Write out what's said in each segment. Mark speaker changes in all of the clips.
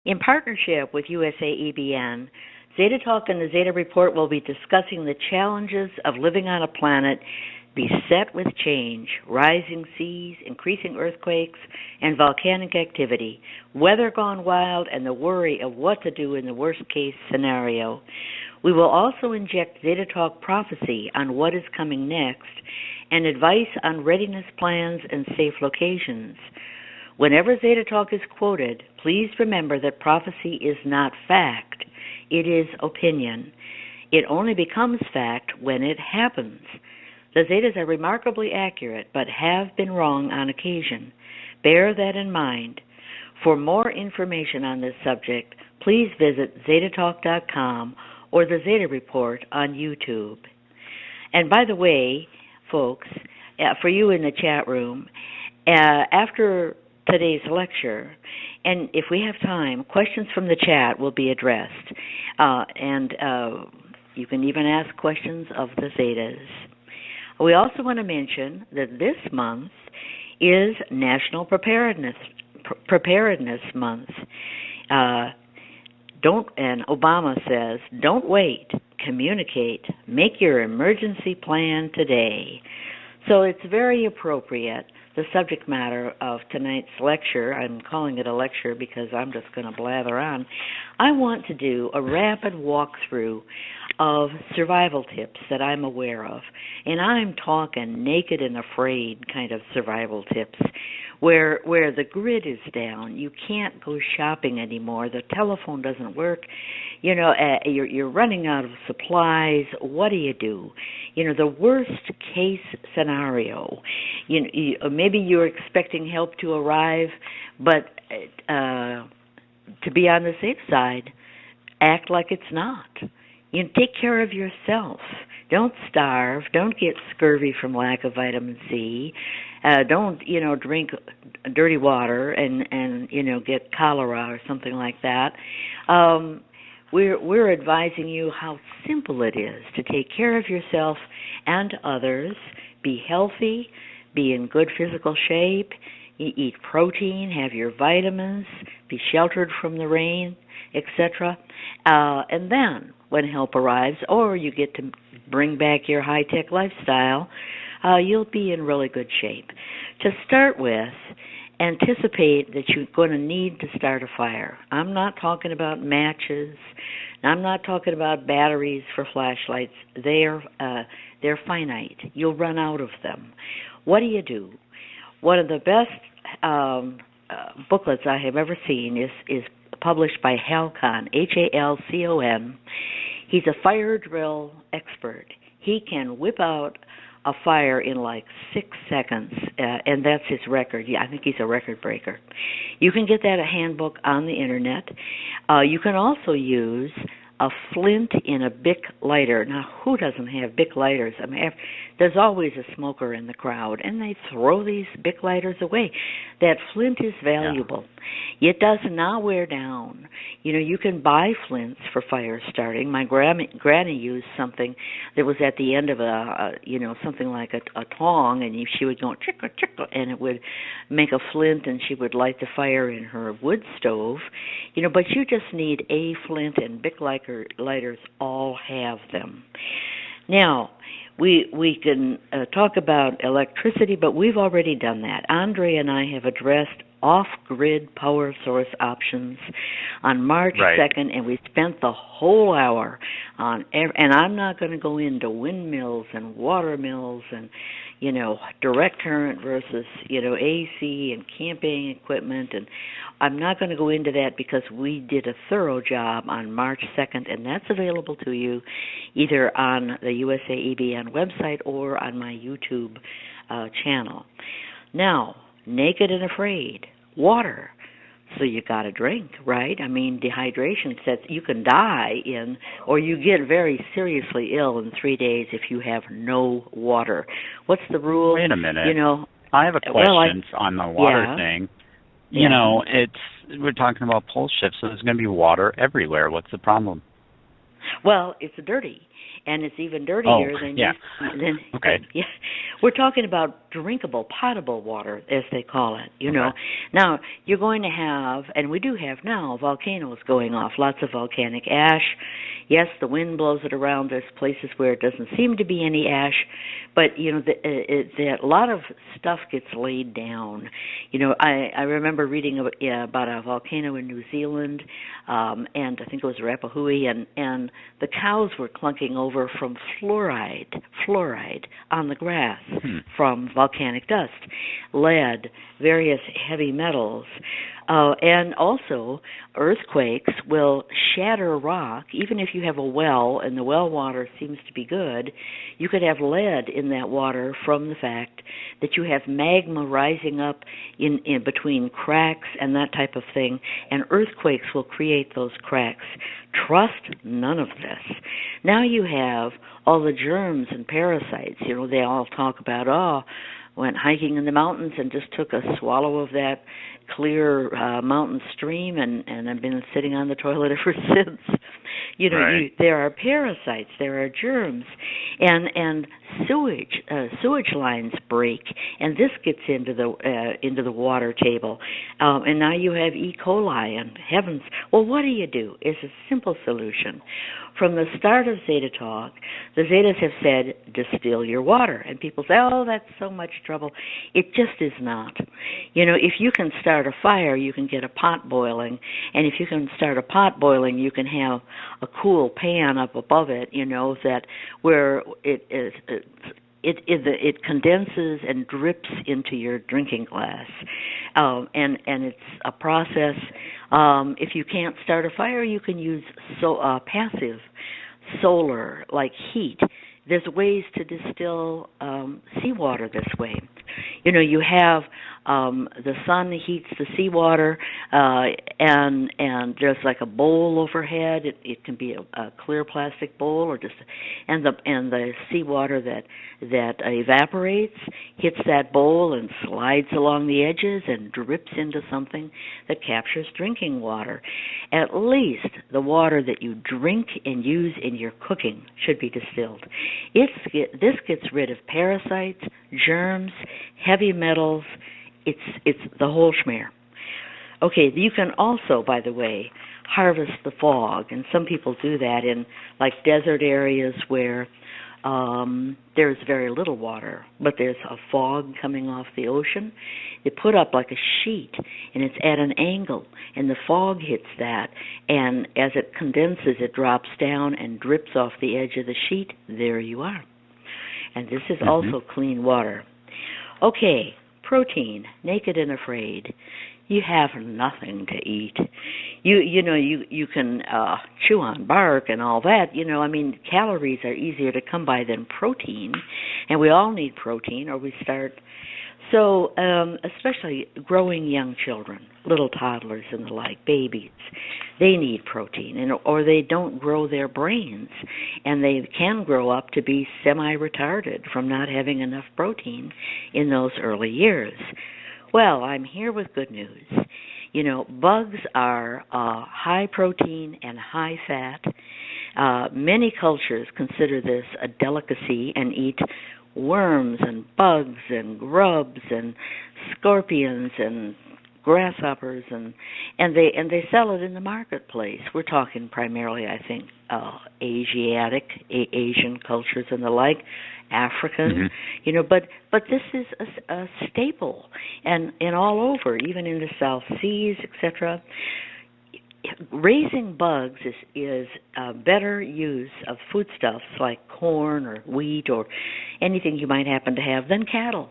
Speaker 1: In partnership with USAEBN, Zeta Talk and the Zeta Report will be discussing the challenges of living on a planet beset with change, rising seas, increasing earthquakes, and volcanic activity, weather gone wild, and the worry of what to do in the worst-case scenario. We will also inject Zeta Talk prophecy on what is coming next and advice on readiness plans and safe locations. Whenever Zeta Talk is quoted, please remember that prophecy is not fact. It is opinion. It only becomes fact when it happens. The Zetas are remarkably accurate, but have been wrong on occasion. Bear that in mind. For more information on this subject, please visit zetatalk.com or the Zeta Report on YouTube. And by the way, folks, for you in the chat room, after today's lecture, and if we have time, questions from the chat will be addressed. And you can even ask questions of the Zetas. We also want to mention that this month is National Preparedness Month. And Obama says, don't wait, communicate, make your emergency plan today. So it's very appropriate. The subject matter of tonight's lecture, I'm calling it a lecture because I'm just going to blather on. I want to do a rapid walkthrough of survival tips that I'm aware of. And I'm talking naked and afraid kind of survival tips where the grid is down. You can't go shopping anymore. The telephone doesn't work. You know, you're running out of supplies. What do? You know, the worst case scenario. Maybe you're expecting help to arrive, but to be on the safe side, act like it's not. Take care of yourself. Don't starve. Don't get scurvy from lack of vitamin C. Don't, drink dirty water and get cholera or something like that. We're advising you how simple it is to take care of yourself and others, be healthy, be in good physical shape, eat protein, have your vitamins, be sheltered from the rain, etc. And then, when help arrives, or you get to bring back your high-tech lifestyle, you'll be in really good shape. To start with, anticipate that you're going to need to start a fire. I'm not talking about matches. I'm not talking about batteries for flashlights. They're finite. You'll run out of them. What do? One of the best booklets I have ever seen is published by Halcon, Halcon. He's a fire drill expert. He can whip out a fire in like 6 seconds, and that's his record. Yeah, I think he's a record breaker. You can get that a handbook on the internet. You can also use a flint in a Bic lighter. Now, who doesn't have Bic lighters? I mean, there's always a smoker in the crowd, and they throw these Bic lighters away. That flint is valuable. Yeah. It does not wear down. You can buy flints for fire starting. My granny used something that was at the end of something like a tong, and she would go chickle, chickle, and it would make a flint, and she would light the fire in her wood stove. But you just need a flint, and Bic lighters all have them. Now, we can talk about electricity, but we've already done that. Andre and I have addressed off-grid power source options on March 2nd, and we spent the whole hour on, and I'm not going to go into windmills and water mills and, direct current versus, AC and camping equipment, and I'm not going to go into that because we did a thorough job on March 2nd, and that's available to you either on the USAEBN website or on my YouTube channel. Now, naked and afraid, water. So you got to drink, right? I mean, dehydration sets, you can die or you get very seriously ill in 3 days if you have no water. What's the rule?
Speaker 2: Wait a minute. I have a question on the water thing. We're talking about pole shifts, so there's going to be water everywhere. What's the problem?
Speaker 1: Well, it's dirty. and it's even dirtier
Speaker 2: yeah. Okay.
Speaker 1: yeah. We're talking about drinkable, potable water, as they call it.
Speaker 2: Okay.
Speaker 1: Now you're going to have, and we do have now, volcanoes going off, lots of volcanic ash. Yes, the wind blows it around. There's places where it doesn't seem to be any ash, but a lot of stuff gets laid down. I remember reading about a volcano in New Zealand, and I think it was Rappahui, and the cows were clunking over from fluoride on the grass from volcanic dust, lead, various heavy metals. And also, earthquakes will shatter rock. Even if you have a well and the well water seems to be good, you could have lead in that water from the fact that you have magma rising up in between cracks and that type of thing, and earthquakes will create those cracks. Trust none of this. Now you have all the germs and parasites. They all talk about, went hiking in the mountains and just took a swallow of that clear mountain stream, and I've been sitting on the toilet ever since.
Speaker 2: Right.
Speaker 1: There are parasites, there are germs, and sewage lines break, and this gets into the water table, and now you have E. coli. And heavens, well, what do you do? It's a simple solution. From the start of Zeta Talk, the Zetas have said, distill your water. And people say, oh, that's so much trouble. It just is not. If you can start a fire, you can get a pot boiling. And if you can start a pot boiling, you can have a cool pan up above it, that where it condenses and drips into your drinking glass, and it's a process. If you can't start a fire, you can use passive solar, like heat. There's ways to distill seawater this way. You have the sun heats the seawater, and there's like a bowl overhead. It can be a clear plastic bowl, or and the seawater that evaporates hits that bowl and slides along the edges and drips into something that captures drinking water. At least the water that you drink and use in your cooking should be distilled. This gets rid of parasites, germs, heavy metals. It's the whole schmear. Okay, you can also, by the way, harvest the fog, and some people do that in like desert areas where there's very little water, but there's a fog coming off the ocean. They put up like a sheet, and it's at an angle, and the fog hits that, and as it condenses, it drops down and drips off the edge of the sheet. There you are. And this is also clean water. Okay, protein, naked and afraid. You have nothing to eat. You can chew on bark and all that. Calories are easier to come by than protein, and we all need protein, or we start. So, especially growing young children, little toddlers and the like, babies, they need protein, or they don't grow their brains, and they can grow up to be semi-retarded from not having enough protein in those early years. Well, I'm here with good news. Bugs are high protein and high fat. Many cultures consider this a delicacy and eat worms and bugs and grubs and scorpions and grasshoppers, and they sell it in the marketplace. We're talking primarily, I think, Asian cultures and the like, African, but this is a staple, and all over, even in the South Seas, etc. Raising bugs is a better use of foodstuffs like corn or wheat or anything you might happen to have than cattle.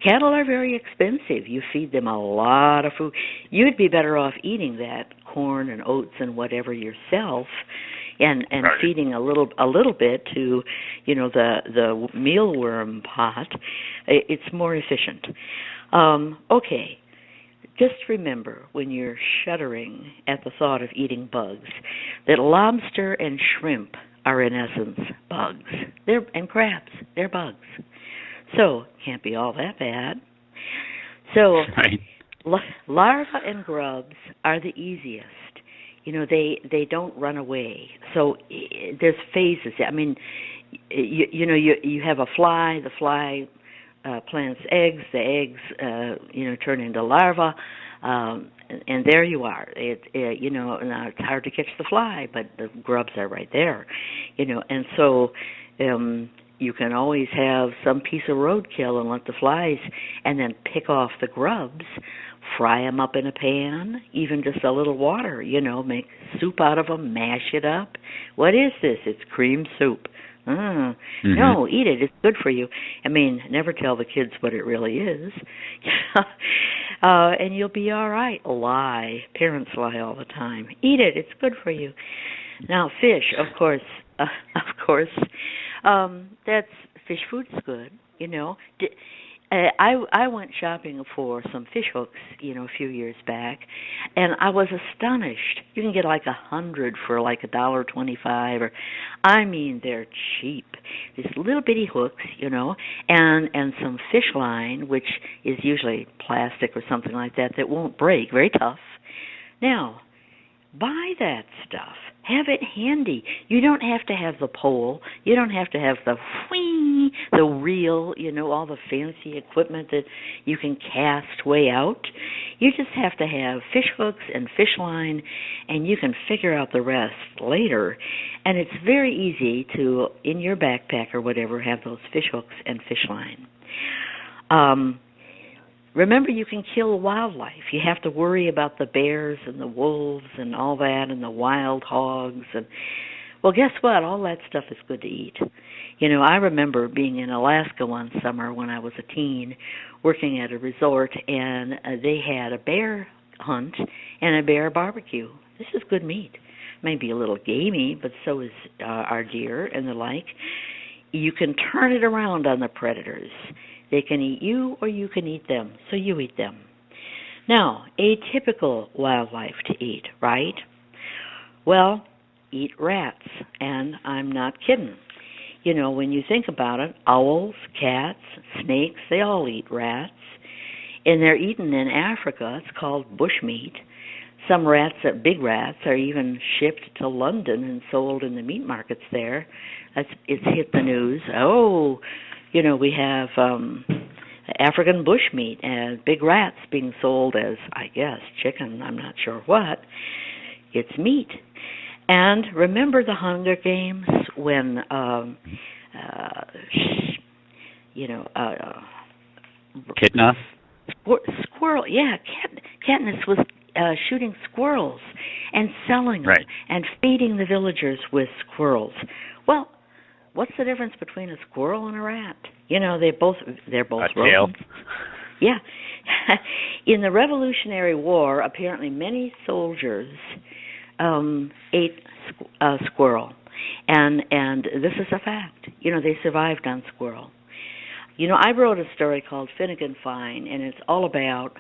Speaker 1: Cattle are very expensive. You feed them a lot of food. You'd be better off eating that corn and oats and whatever yourself, and
Speaker 2: Right.
Speaker 1: feeding a little bit to, the mealworm pot. It's more efficient. Okay. Just remember, when you're shuddering at the thought of eating bugs, that lobster and shrimp are in essence bugs. And crabs, they're bugs. So, can't be all that bad. So,
Speaker 2: Right.
Speaker 1: larvae and grubs are the easiest. they don't run away. So there's phases. I mean, you have a fly. The fly plants eggs. The eggs turn into larvae. And there you are. Now it's hard to catch the fly, but the grubs are right there, and so you can always have some piece of roadkill and let the flies, and then pick off the grubs, fry them up in a pan, even just a little water, make soup out of them, mash it up. What is this? It's cream soup. No, eat it. It's good for you. I mean, never tell the kids what it really is. And you'll be all right. Lie. Parents lie all the time. Eat it. It's good for you. Now, fish, of course. That's fish food's good. I went shopping for some fish hooks, a few years back, and I was astonished. You can get like 100 for like $1.25, or I mean, they're cheap. These little bitty hooks, and some fish line, which is usually plastic or something like that won't break. Very tough. Now, buy that stuff. Have it handy. You don't have to have the pole. You don't have to have the whee, the reel, all the fancy equipment that you can cast way out. You just have to have fish hooks and fish line, and you can figure out the rest later. And it's very easy to, in your backpack or whatever, have those fish hooks and fish line. Remember, you can kill wildlife. You have to worry about the bears and the wolves and all that and the wild hogs. And well, guess what? All that stuff is good to eat. I remember being in Alaska one summer when I was a teen, working at a resort, and they had a bear hunt and a bear barbecue. This is good meat. Maybe a little gamey, but so is our deer and the like. You can turn it around on the predators. They can eat you or you can eat them, so you eat them. Now, atypical wildlife to eat, right? Well, eat rats, and I'm not kidding. When you think about it, owls, cats, snakes, they all eat rats. And they're eaten in Africa. It's called bushmeat. Some rats, big rats, are even shipped to London and sold in the meat markets there. It's hit the news. We have African bushmeat and big rats being sold as, I guess, chicken. I'm not sure what. It's meat. And remember the Hunger Games when,
Speaker 2: Katniss?
Speaker 1: Squirrel, yeah, Katniss was shooting squirrels and selling them and feeding the villagers with squirrels. Well, what's the difference between a squirrel and a rat? They're both rodents. Yeah. In the Revolutionary War, apparently many soldiers ate squirrel, and this is a fact. They survived on squirrel. I wrote a story called Finnegan Fine, and it's all about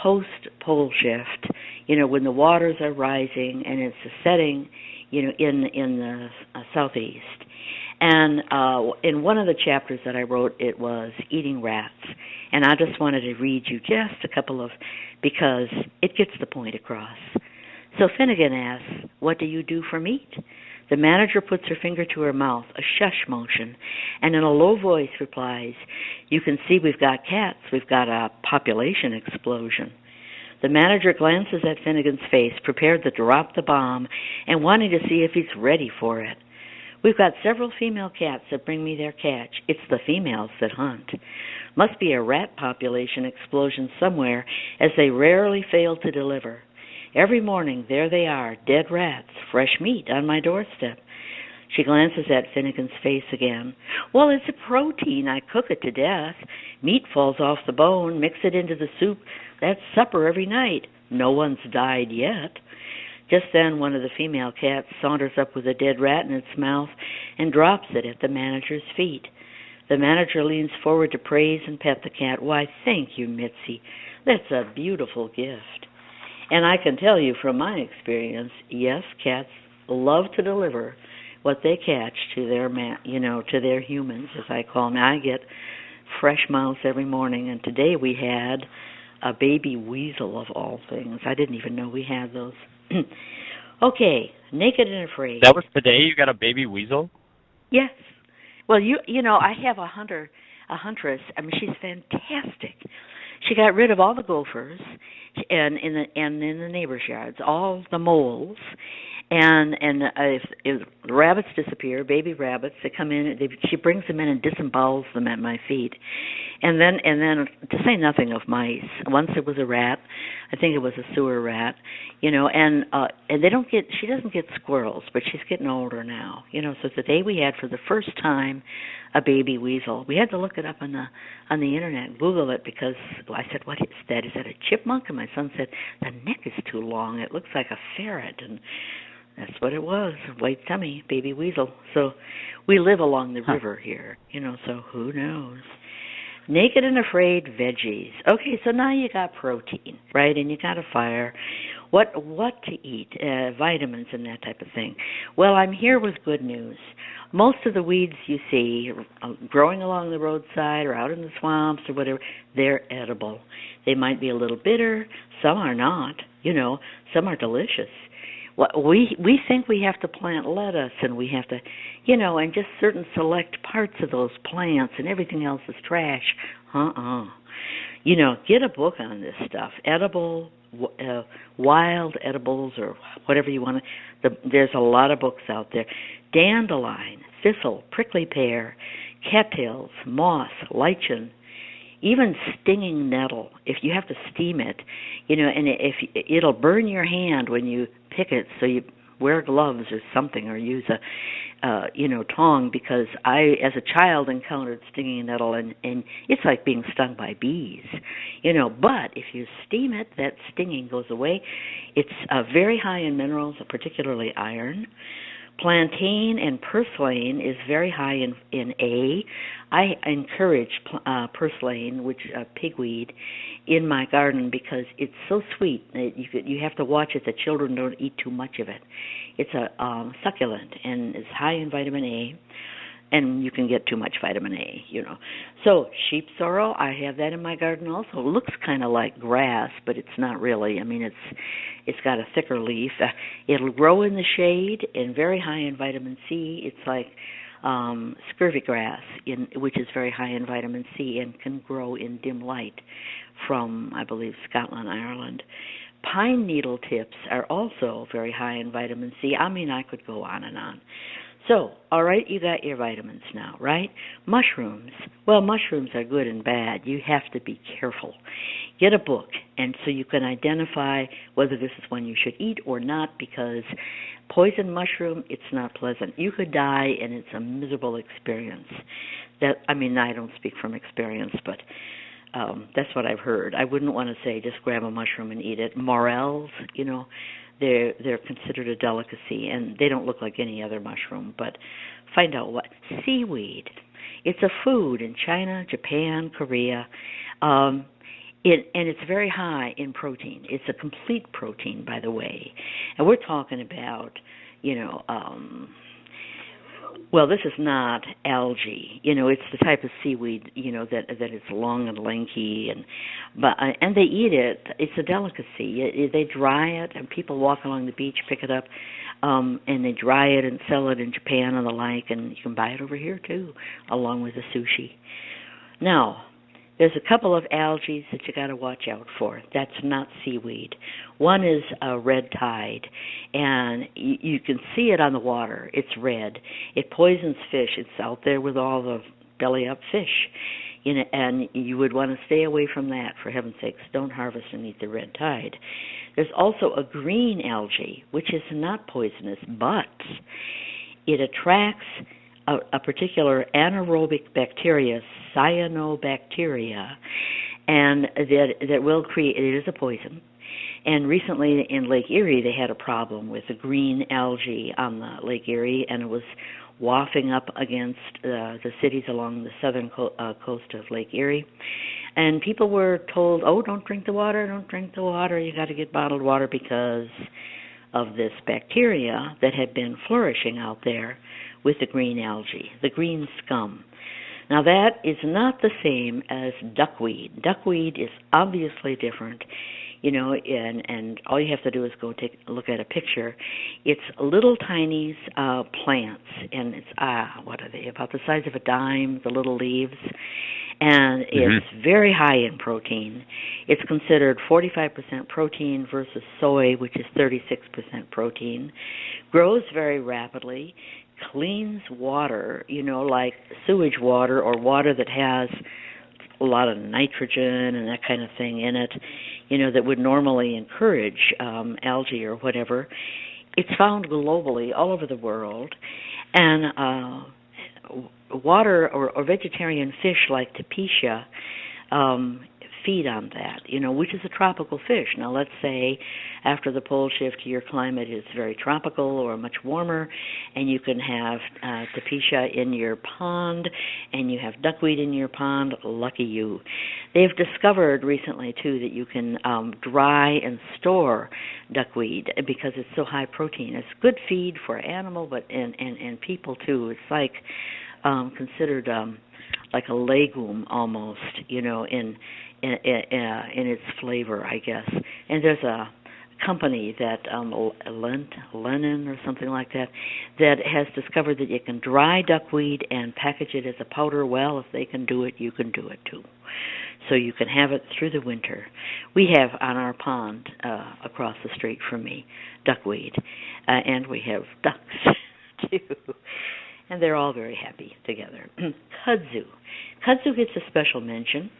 Speaker 1: post-pole shift, when the waters are rising and it's setting, in the southeast. And in one of the chapters that I wrote, it was eating rats. And I just wanted to read you just a couple of, because it gets the point across. So Finnegan asks, "What do you do for meat?" The manager puts her finger to her mouth, a shush motion, and in a low voice replies, "You can see we've got cats. We've got a population explosion." The manager glances at Finnegan's face, prepared to drop the bomb, and wanting to see if he's ready for it. "We've got several female cats that bring me their catch. It's the females that hunt. Must be a rat population explosion somewhere, as they rarely fail to deliver. Every morning, there they are, dead rats, fresh meat on my doorstep." She glances at Finnegan's face again. "Well, it's a protein. I cook it to death. Meat falls off the bone, mix it into the soup. That's supper every night. No one's died yet." Just then, one of the female cats saunters up with a dead rat in its mouth and drops it at the manager's feet. The manager leans forward to praise and pet the cat. "Why, thank you, Mitzi. That's a beautiful gift." And I can tell you from my experience, yes, cats love to deliver what they catch to their to their humans, as I call them. I get fresh mouse every morning, and today we had a baby weasel of all things. I didn't even know we had those. Okay, naked and afraid.
Speaker 2: That was today you got a baby weasel?
Speaker 1: Yes. Well, I have a huntress. I mean, she's fantastic. She got rid of all the gophers and in the neighbors' yards, all the moles, and if the rabbits disappear, baby rabbits, they come in. She brings them in and disembowels them at my feet, and then to say nothing of mice. Once there was a rat, I think it was a sewer rat, and they don't get. She doesn't get squirrels, but she's getting older now, So today we had for the first time a baby weasel. We had to look it up on the internet, Google it, because I said, "What is that? Is that a chipmunk?" And my son said, "The neck is too long. It looks like a ferret." And that's what it was, a white tummy, baby weasel. So we live along the river here, so who knows? Naked and afraid veggies. Okay, so now you got protein, right? And you got a fire. What to eat? Vitamins and that type of thing. Well, I'm here with good news. Most of the weeds you see growing along the roadside or out in the swamps or whatever, they're edible. They might be a little bitter. Some are not. Some are delicious. We think we have to plant lettuce and we have to, and just certain select parts of those plants and everything else is trash. Get a book on this stuff. Edible, wild edibles or whatever you want to. There's a lot of books out there. Dandelion, thistle, prickly pear, cattails, moss, lichen, even stinging nettle. If you have to steam it, and if it'll burn your hand when you pick it, so you wear gloves or something, or use a tong, because I, as a child, encountered stinging nettle, and it's like being stung by bees, But if you steam it, that stinging goes away. It's very high in minerals, particularly iron. Plantain and purslane is very high in A. I encourage purslane, which pigweed, in my garden because it's so sweet. You have to watch it that children don't eat too much of it. It's a succulent and is high in vitamin A, and you can get too much vitamin A, So sheep sorrel, I have that in my garden also. It looks kind of like grass, but it's not really. I mean, it's got a thicker leaf. It'll grow in the shade and very high in vitamin C. It's like scurvy grass, which is very high in vitamin C and can grow in dim light from, I believe, Scotland, Ireland. Pine needle tips are also very high in vitamin C. I mean, I could go on and on. So, all right, you got your vitamins now, right? Mushrooms. Well, mushrooms are good and bad. You have to be careful. Get a book, and so you can identify whether this is one you should eat or not, because poison mushroom, it's not pleasant. You could die, and it's a miserable experience. I don't speak from experience, but that's what I've heard. I wouldn't want to say just grab a mushroom and eat it. Morels, they're considered a delicacy, and they don't look like any other mushroom, but find out what. Seaweed. It's a food in China, Japan, Korea, and it's very high in protein. It's a complete protein, by the way. And we're talking about, well, this is not algae. It's the type of seaweed, that is long and lanky, and they eat it. It's a delicacy. They dry it, and people walk along the beach, pick it up, and they dry it and sell it in Japan and the like, and you can buy it over here too, along with the sushi. Now, there's a couple of algae that you got to watch out for. That's not seaweed. One is a red tide, and you can see it on the water. It's red. It poisons fish. It's out there with all the belly-up fish, and you would want to stay away from that, for heaven's sakes. Don't harvest and eat the red tide. There's also a green algae, which is not poisonous, but it attracts a particular anaerobic bacteria, cyanobacteria, and that will create, it is a poison. And recently in Lake Erie, they had a problem with the green algae on the Lake Erie, and it was wafting up against the cities along the southern coast of Lake Erie. And people were told, don't drink the water, you got to get bottled water because of this bacteria that had been flourishing out there with the green algae, the green scum. Now that is not the same as duckweed. Duckweed is obviously different. and all you have to do is go take a look at a picture. It's little tiny plants, and it's what are they? About the size of a dime, the little leaves, and it's very high in protein. It's considered 45% protein versus soy, which is 36% protein. Grows very rapidly, cleans water, like sewage water or water that has a lot of nitrogen and that kind of thing in it, that would normally encourage algae or whatever. It's found globally, all over the world, and water or vegetarian fish like tapetia feed on that, which is a tropical fish. Now, let's say after the pole shift, your climate is very tropical or much warmer, and you can have tapetia in your pond, and you have duckweed in your pond. Lucky you. They've discovered recently, too, that you can dry and store duckweed because it's so high protein. It's good feed for animal, but and people, too. It's like considered like a legume almost, in its flavor, I guess. And there's a company that Lennon or something like that has discovered that you can dry duckweed and package it as a powder. Well, if they can do it, you can do it too. So you can have it through the winter. We have on our pond across the street from me duckweed, and we have ducks too. And they're all very happy together. Kudzu. Kudzu gets a special mention.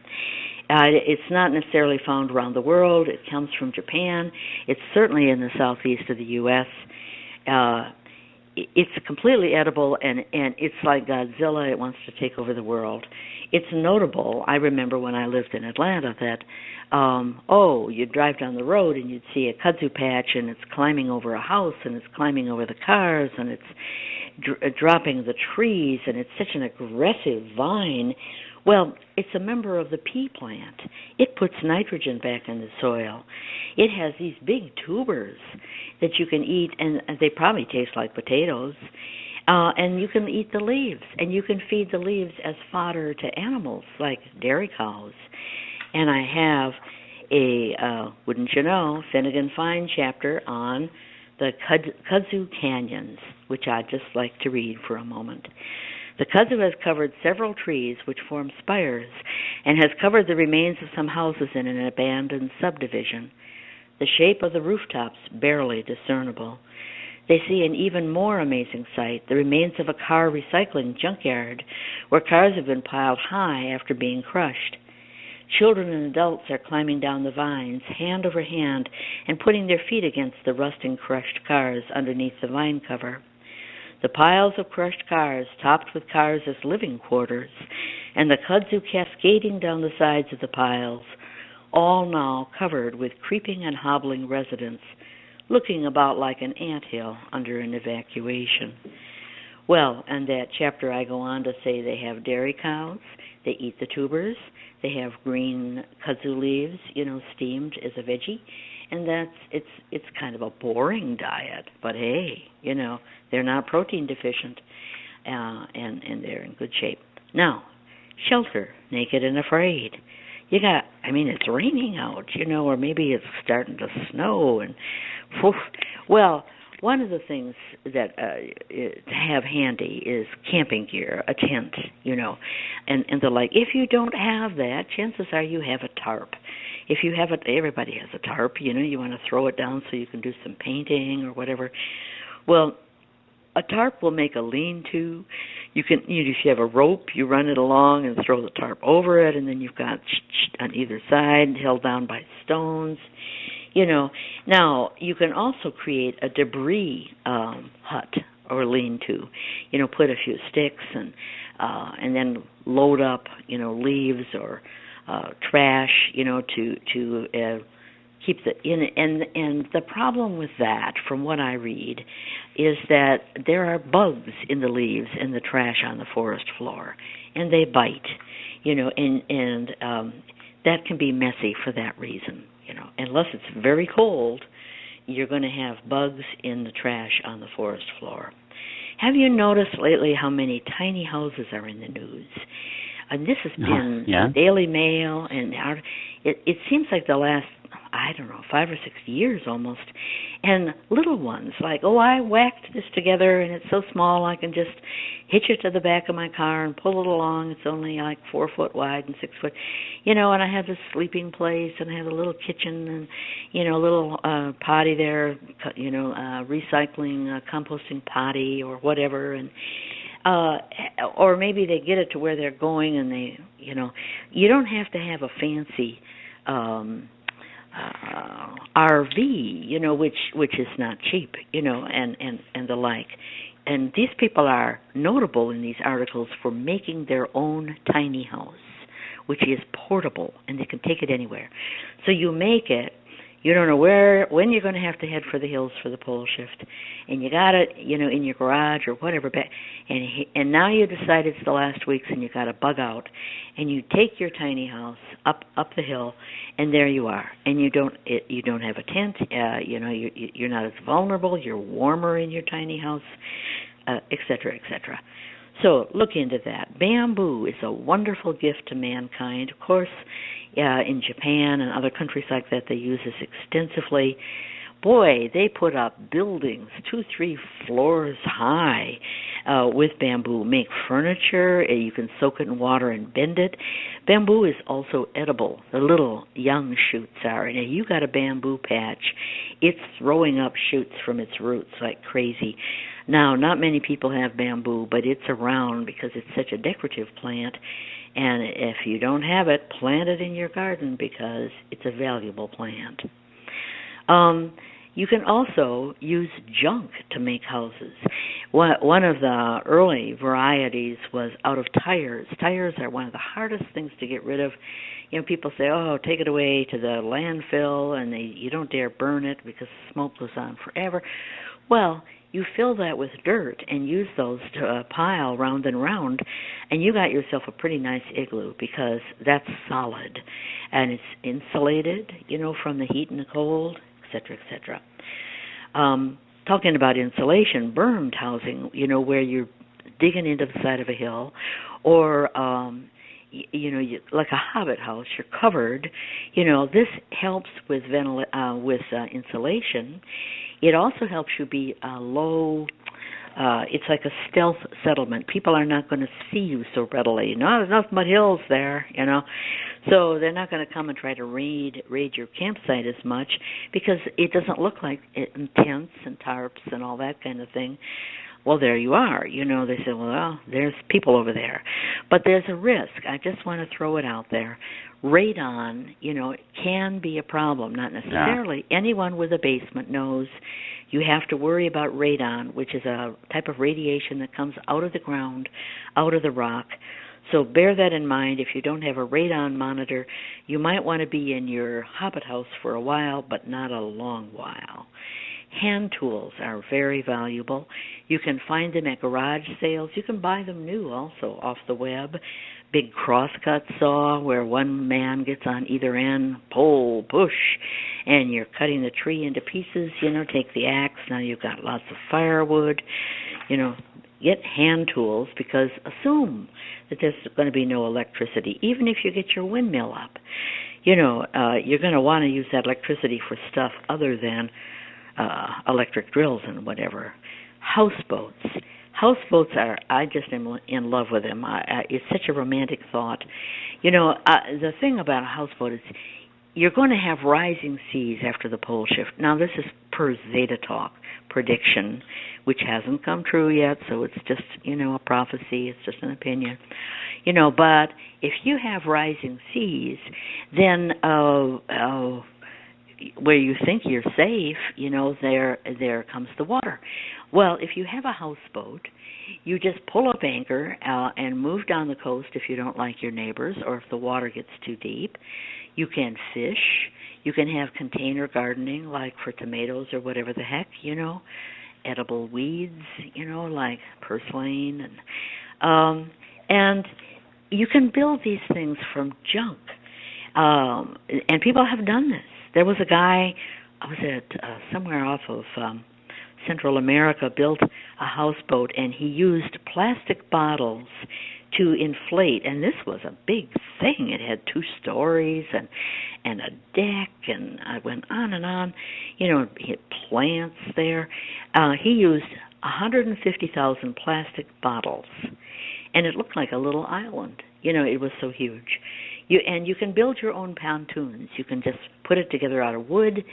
Speaker 1: It's not necessarily found around the world. It comes from Japan. It's certainly in the southeast of the U.S. It's completely edible, and it's like Godzilla. It wants to take over the world. It's notable. I remember when I lived in Atlanta that, you'd drive down the road and you'd see a kudzu patch, and it's climbing over a house, and it's climbing over the cars, and it's dropping the trees, and it's such an aggressive vine. Well, it's a member of the pea plant. It puts nitrogen back in the soil. It has these big tubers that you can eat, and they probably taste like potatoes. And you can eat the leaves, and you can feed the leaves as fodder to animals like dairy cows. And I have a, wouldn't you know, Finnegan Fine chapter on the kudzu canyons, which I'd just like to read for a moment. The kudzu has covered several trees which form spires and has covered the remains of some houses in an abandoned subdivision. The shape of the rooftops barely discernible. They see an even more amazing sight, the remains of a car recycling junkyard where cars have been piled high after being crushed. Children and adults are climbing down the vines, hand over hand, and putting their feet against the rusting crushed cars underneath the vine cover. The piles of crushed cars, topped with cars as living quarters, and the kudzu cascading down the sides of the piles, all now covered with creeping and hobbling residents, looking about like an anthill under an evacuation. Well, in that chapter I go on to say they have dairy cows, they eat the tubers, they have green kudzu leaves, steamed as a veggie, and it's kind of a boring diet, but hey, they're not protein deficient, and they're in good shape. Now, shelter, naked and afraid. It's raining out, or maybe it's starting to snow, and well, one of the things that to have handy is camping gear, a tent, and the like. If you don't have that, chances are you have a tarp. If you have everybody has a tarp, you want to throw it down so you can do some painting or whatever. Well, a tarp will make a lean-to. You can, if you have a rope, you run it along and throw the tarp over it, and then you've got on either side held down by stones. Now you can also create a debris hut or lean-to. Put a few sticks and then load up, leaves or trash, to keep and the problem with that, from what I read, is that there are bugs in the leaves and the trash on the forest floor, and they bite, and that can be messy for that reason. Unless it's very cold, you're going to have bugs in the trash on the forest floor. Have you noticed lately how many tiny houses are in the news? And this has been the Daily Mail, and it seems like the last, I don't know, 5 or 6 years almost. And little ones, like, oh, I whacked this together and it's so small I can just hitch it to the back of my car and pull it along. It's only like 4 foot wide and 6 foot, and I have this sleeping place and I have a little kitchen and, a little potty there, recycling, composting potty or whatever. And or maybe they get it to where they're going and you don't have to have a fancy RV, which is not cheap, and the like. And these people are notable in these articles for making their own tiny house, which is portable and they can take it anywhere. So you make it. You don't know when you're going to have to head for the hills for the pole shift, and you got it, in your garage or whatever. And now you decide it's the last weeks, and you got to bug out, and you take your tiny house up the hill, and there you are. And you don't have a tent. You're not as vulnerable. You're warmer in your tiny house, et cetera, et cetera. So look into that. Bamboo is a wonderful gift to mankind. Of course, in Japan and other countries like that, they use this extensively. Boy, they put up buildings 2-3 floors high with bamboo. Make furniture. You can soak it in water and bend it. Bamboo is also edible. The little young shoots are. And if you got a bamboo patch, it's throwing up shoots from its roots like crazy. Now, not many people have bamboo, but it's around because it's such a decorative plant. And if you don't have it, plant it in your garden because it's a valuable plant. You can also use junk to make houses. One of the early varieties was out of tires. Tires are one of the hardest things to get rid of. People say, oh, take it away to the landfill, and you don't dare burn it because smoke goes on forever. Well, you fill that with dirt and use those to pile round and round, and you got yourself a pretty nice igloo because that's solid and it's insulated, from the heat and the cold, et cetera, et cetera. Talking about insulation, bermed housing, where you're digging into the side of a hill, or like a hobbit house, you're covered. This helps with insulation. It also helps you be low. It's like a stealth settlement. People are not going to see you so readily. Not enough mud hills there, so they're not going to come and try to raid your campsite as much because it doesn't look like tents and tarps and all that kind of thing. Well, there you are. They say, well, there's people over there. But there's a risk. I just want to throw it out there. Radon, it can be a problem. Not necessarily. Yeah. Anyone with a basement knows you have to worry about radon, which is a type of radiation that comes out of the ground, out of the rock. So bear that in mind. If you don't have a radon monitor, you might want to be in your hobbit house for a while, but not a long while. Hand tools are very valuable. You can find them at garage sales. You can buy them new also off the web. Big crosscut saw where one man gets on either end, pull, push, and you're cutting the tree into pieces. Take the axe. Now you've got lots of firewood. Get hand tools because assume that there's going to be no electricity, even if you get your windmill up. You're going to want to use that electricity for stuff other than electric drills and whatever. Houseboats. Houseboats I just am in love with them. It's such a romantic thought. The thing about a houseboat is you're going to have rising seas after the pole shift. Now, this is per Zeta talk prediction, which hasn't come true yet, so it's just, a prophecy. It's just an opinion. But if you have rising seas, then where you think you're safe, there comes the water. Well, if you have a houseboat, you just pull up anchor and move down the coast if you don't like your neighbors or if the water gets too deep. You can fish. You can have container gardening like for tomatoes or whatever the heck, edible weeds, like purslane. And you can build these things from junk. And people have done this. There was a guy, I was at somewhere off of Central America, built a houseboat, and he used plastic bottles to inflate, and this was a big thing. It had 2 stories and a deck, and I went on and on. He had plants there. He used 150,000 plastic bottles, and it looked like a little island. It was so huge. You can build your own pontoons. You can just put it together out of wood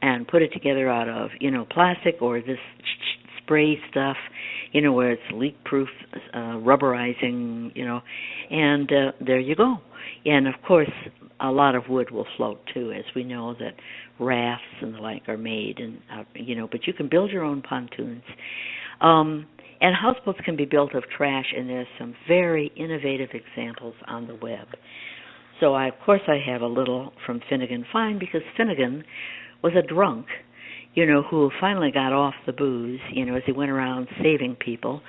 Speaker 1: and put it together out of, plastic or this spray stuff, where it's leak-proof, rubberizing, and there you go. And, of course, a lot of wood will float, too, as we know that rafts and the like are made, and but you can build your own pontoons. And houseboats can be built of trash, and there's some very innovative examples on the web. So, of course, I have a little from Finnegan Fine, because Finnegan was a drunk, who finally got off the booze, as he went around saving people.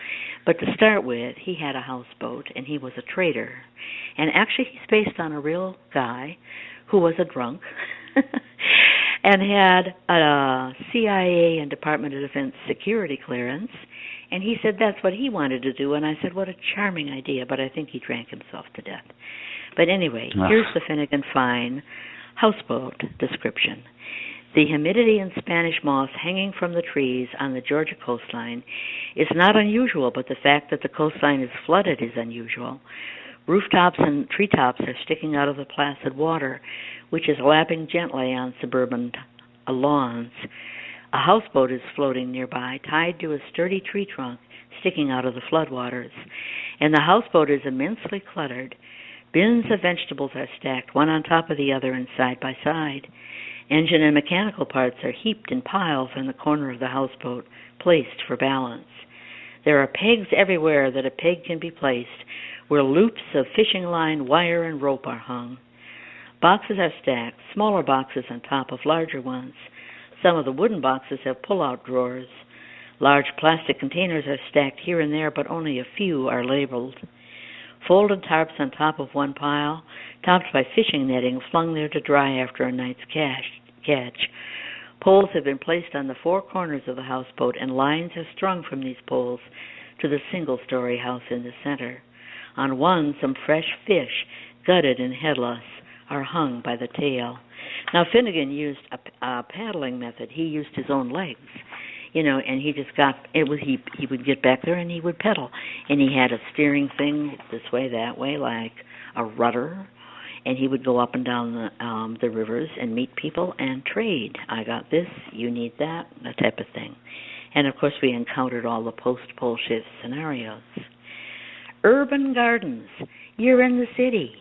Speaker 1: But to start with, he had a houseboat, and he was a trader. And actually, he's based on a real guy who was a drunk and had a CIA and Department of Defense security clearance. And he said that's what he wanted to do. And I said, what a charming idea, but I think he drank himself to death. But anyway, here's the Finnegan Fine houseboat description. The humidity and Spanish moss hanging from the trees on the Georgia coastline is not unusual, but the fact that the coastline is flooded is unusual. Rooftops and treetops are sticking out of the placid water, which is lapping gently on suburban lawns. A houseboat is floating nearby, tied to a sturdy tree trunk sticking out of the floodwaters. And the houseboat is immensely cluttered. Bins of vegetables are stacked one on top of the other and side by side. Engine and mechanical parts are heaped in piles in the corner of the houseboat, placed for balance. There are pegs everywhere that a peg can be placed, where loops of fishing line, wire, and rope are hung. Boxes are stacked, smaller boxes on top of larger ones. Some of the wooden boxes have pull-out drawers. Large plastic containers are stacked here and there, but only a few are labeled. Folded tarps on top of one pile, topped by fishing netting flung there to dry after a night's catch. Poles have been placed on the 4 corners of the houseboat, and lines are strung from these poles to the single-story house in the center. On one, some fresh fish, gutted and headless, are hung by the tail. Now, Finnegan used a paddling method. He used his own legs, and he just he would get back there and he would pedal. And he had a steering thing this way, that way, like a rudder. And he would go up and down the rivers and meet people and trade. I got this, you need that type of thing. And, of course, we encountered all the post-pole shift scenarios. Urban gardens. You're in the city.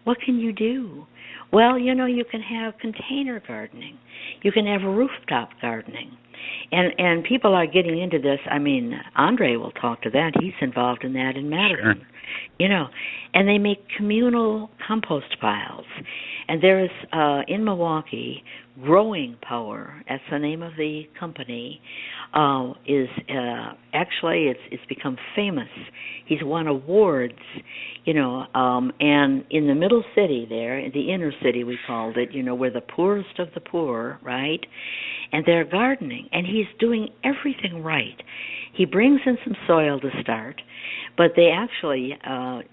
Speaker 1: What can you do? Well, you can have container gardening. You can have rooftop gardening. And people are getting into this. I mean, Andre will talk to that. He's involved in that in Madison. Sure. And they make communal compost piles. And there's, in Milwaukee, Growing Power, that's the name of the company, actually it's become famous. He's won awards, and in the middle city there, the inner city we called it, we're the poorest of the poor, right? And they're gardening, and he's doing everything right. He brings in some soil to start, but they actually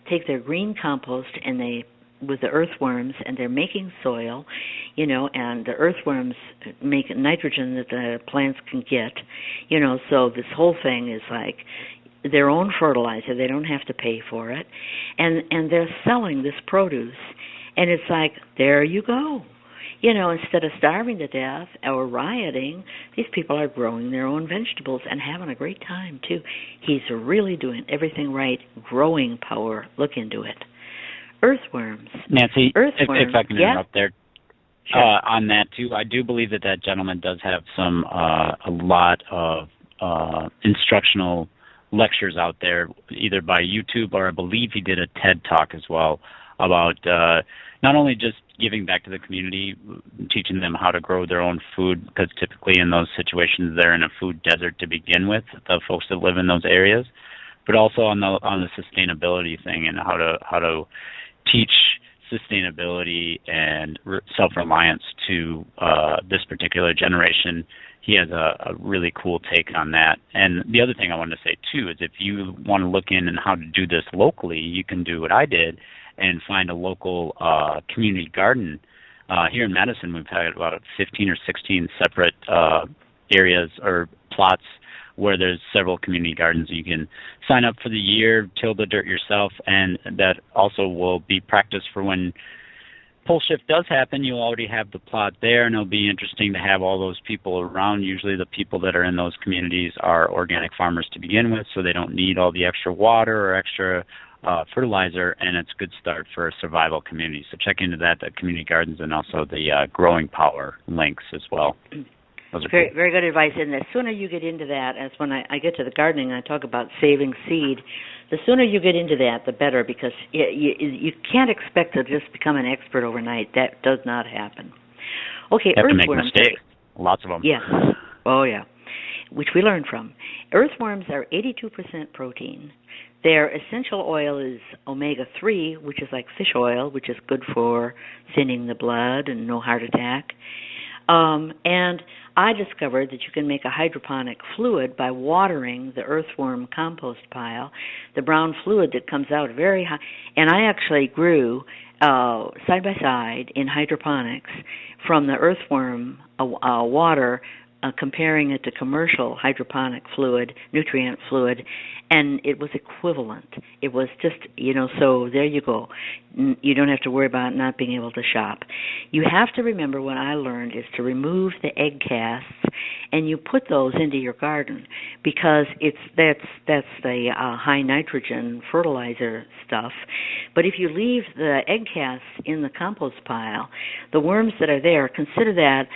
Speaker 1: take their green compost and they with the earthworms, and they're making soil, and the earthworms make nitrogen that the plants can get, so this whole thing is like their own fertilizer. They don't have to pay for it, and they're selling this produce, and it's like, there you go. Instead of starving to death or rioting, these people are growing their own vegetables and having a great time, too. He's really doing everything right. Growing Power. Look into it. Earthworms.
Speaker 2: Nancy,
Speaker 1: Earthworms.
Speaker 2: If I can interrupt there,
Speaker 1: sure.
Speaker 2: On that too, I do believe that gentleman does have some a lot of instructional lectures out there, either by YouTube or I believe he did a TED Talk as well about not only just giving back to the community, teaching them how to grow their own food, because typically in those situations they're in a food desert to begin with, the folks that live in those areas, but also on the sustainability thing and how to teach sustainability and self-reliance to this particular generation. He has a really cool take on that. And the other thing I wanted to say, too, is if you want to look in and how to do this locally, you can do what I did and find a local community garden. Here in Madison, we've had about 15 or 16 separate areas or plots where there's several community gardens. You can sign up for the year, till the dirt yourself, and that also will be practice for when pole shift does happen. You'll already have the plot there, and it'll be interesting to have all those people around. Usually the people that are in those communities are organic farmers to begin with, so they don't need all the extra water or extra fertilizer, and it's a good start for a survival community. So check into that, the community gardens, and also the growing power links as well.
Speaker 1: Very, very good advice. And the sooner you get into that, as when I get to the gardening, I talk about saving seed. The sooner you get into that, the better, because you can't expect to just become an expert overnight. That does not happen. Okay,
Speaker 2: you have
Speaker 1: earthworms.
Speaker 2: to make mistakes. Lots of them.
Speaker 1: Yes. Oh, yeah. Which we learned from. Earthworms are 82% protein. Their essential oil is omega-3, which is like fish oil, which is good for thinning the blood and no heart attack. And I discovered that you can make a hydroponic fluid by watering the earthworm compost pile, the brown fluid that comes out very high. And I actually grew side by side in hydroponics from the earthworm water, comparing it to commercial hydroponic fluid, nutrient fluid, and it was equivalent. It was just, so there you go. You don't have to worry about not being able to shop. You have to remember what I learned is to remove the egg casts, and you put those into your garden because that's the high nitrogen fertilizer stuff. But if you leave the egg casts in the compost pile, the worms that are there, consider that